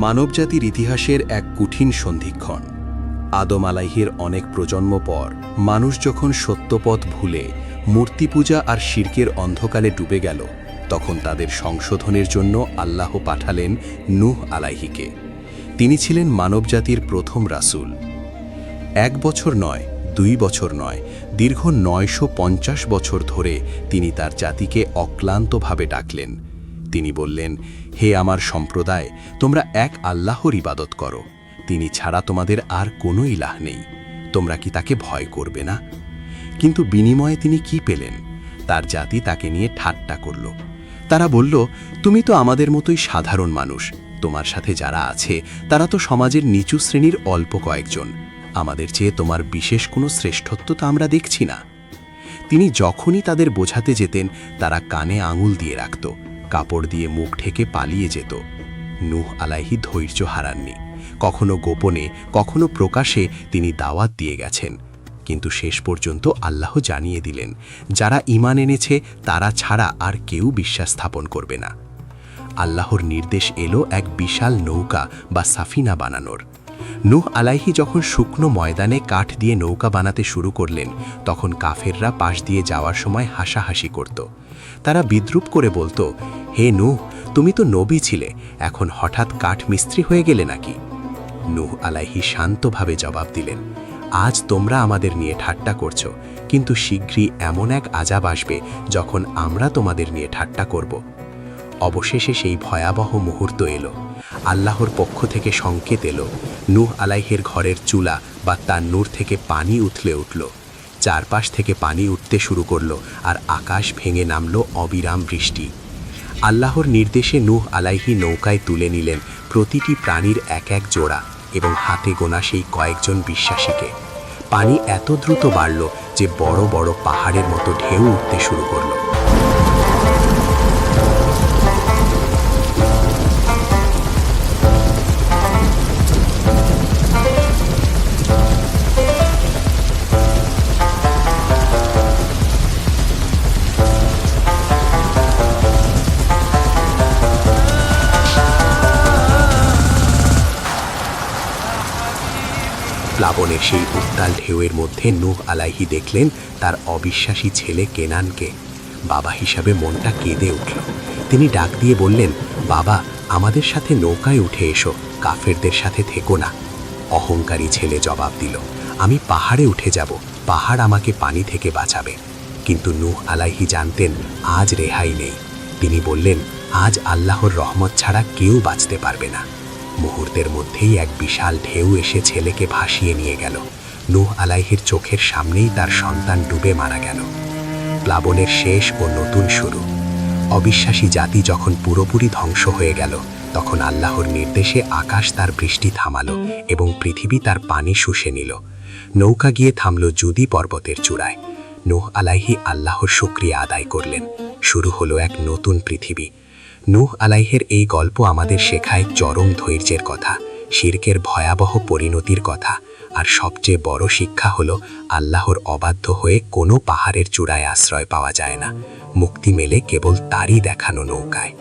মানবজাতির ইতিহাসের এক কঠিন সন্ধিক্ষণ। আদম আলাইহির অনেক প্রজন্ম পর মানুষ যখন সত্যপথ ভুলে মূর্তি পূজা আর শিরকের অন্ধকারে ডুবে গেল, তখন তাদের সংশোধনের জন্য আল্লাহ পাঠালেন নূহ আলাইহিকে। তিনি ছিলেন মানবজাতির প্রথম রাসূল। 1 বছর নয়, 2 বছর নয়, দীর্ঘ 950 বছর ধরে তিনি তার জাতিকে অক্লান্তভাবে ডাকলেন। তিনি বললেন, হে আমার সম্প্রদায়, তোমরা এক আল্লাহর ইবাদত করো, তিনি ছাড়া তোমাদের আর কোনো ইলাহ নেই। তোমরা কি তাকে ভয় করবে না? কিন্তু বিনিময়ে তিনি কি পেলেন? তার জাতি তাকে নিয়ে ঠাট্টা করল। তারা বলল, তুমি তো আমাদের মতোই সাধারণ মানুষ, তোমার সাথে যারা আছে তারা তো সমাজের নিচু শ্রেণীর অল্প কয়েকজন, আমাদের চেয়ে তোমার বিশেষ কোনো শ্রেষ্ঠত্ব তো আমরা দেখছি না। তিনি যখনই তাদের বোঝাতে যেতেন, তারা কানে আঙুল দিয়ে রাখত, কাপড় দিয়ে মুখ ঢেকে পালিয়ে যেত। নূহ আলাইহি ধৈর্য হারাননি। কখনো গোপনে, কখনো প্রকাশে তিনি দাওয়াত দিয়ে গেছেন। কিন্তু শেষ পর্যন্ত আল্লাহ জানিয়ে দিলেন, যারা ঈমান এনেছে তারা ছাড়া আর কেউ বিশ্বাস স্থাপন করবে না। আল্লাহর নির্দেশ এলো এক বিশাল নৌকা বা সাফিনা বানানোর। নূহ আলাইহি যখন শুকনো ময়দানে কাঠ দিয়ে নৌকা বানাতে শুরু করলেন, তখন কাফেররা পাশ দিয়ে যাওয়ার সময় হাসাহাসি করত। তারা বিদ্রূপ করে বলতো, হে নূহ, তুমি তো নবী ছিলে, এখন হঠাৎ কাঠ মিস্ত্রি হয়ে গেলে নাকি? নূহ আলাইহি শান্তভাবে জবাব দিলেন, আজ তোমরা আমাদের নিয়ে ঠাট্টা করছো, কিন্তু শীঘ্রই এমন এক আযাব আসবে যখন আমরা তোমাদের নিয়ে ঠাট্টা করব। অবশেষে সেই ভয়াবহ মুহূর্ত এলো। আল্লাহর পক্ষ থেকে সংকেত এলো। নূহ আলাইহির ঘরের চুলা বা তান্নুর থেকে পানি উথলে উঠল। চারপাশ থেকে পানি উঠতে শুরু করলো, আর আকাশ ভেঙে নামলো অবিরাম বৃষ্টি। আল্লাহর নির্দেশে নূহ আলাইহি নৌকায় তুলে নিলেন প্রতিটি প্রাণীর এক এক জোড়া এবং হাতে গোনা সেই কয়েকজন বিশ্বাসীকে। পানি এত দ্রুত বাড়ল যে বড় বড় পাহাড়ের মতো ঢেউ উঠতে শুরু করল। প্লাবনের সেই উত্তাল ঢেউয়ের মধ্যে নূহ আলাইহি দেখলেন তার অবিশ্বাসী ছেলে কেনানকে। বাবা হিসাবে মনটা কেঁদে উঠল। তিনি ডাক দিয়ে বললেন, বাবা, আমাদের সাথে নৌকায় উঠে এসো, কাফেরদের সাথে থেকো না। অহংকারী ছেলে জবাব দিল, আমি পাহাড়ে উঠে যাব, পাহাড় আমাকে পানি থেকে বাঁচাবে। কিন্তু নূহ আলাইহি জানতেন আজ রেহাই নেই। তিনি বললেন, আজ আল্লাহর রহমত ছাড়া কেউ বাঁচতে পারবে না। মুহূর্তের মধ্যেই এক বিশাল ঢেউ এসে ছেলেকে ভাসিয়ে নিয়ে গেল। নূহ আলাইহির চোখের সামনেই তার সন্তান ডুবে মারা গেল। প্লাবনের শেষ ও নতুন শুরু। অবিশ্বাসী জাতি যখন পুরোপুরি ধ্বংস হয়ে গেল, তখন আল্লাহর নির্দেশে আকাশ তার বৃষ্টি থামালো এবং পৃথিবী তার পানি শুষে নিল। নৌকা গিয়ে থামল জুদি পর্বতের চূড়ায়। নূহ আলাইহি আল্লাহর শুকরিয়া আদায় করলেন। শুরু হলো এক নতুন পৃথিবী। নূহ আলাইহির এই গল্প আমাদের শেখায় চরম ধৈর্যের কথা, শিরকের ভয়াবহ পরিণতির কথা, আর সবচেয়ে বড় শিক্ষা হলো আল্লাহর অবাধ্য হয়ে কোনো পাহাড়ের চূড়ায় আশ্রয় পাওয়া যায় না। মুক্তি মেলে কেবল তারই দেখানো নৌকায়।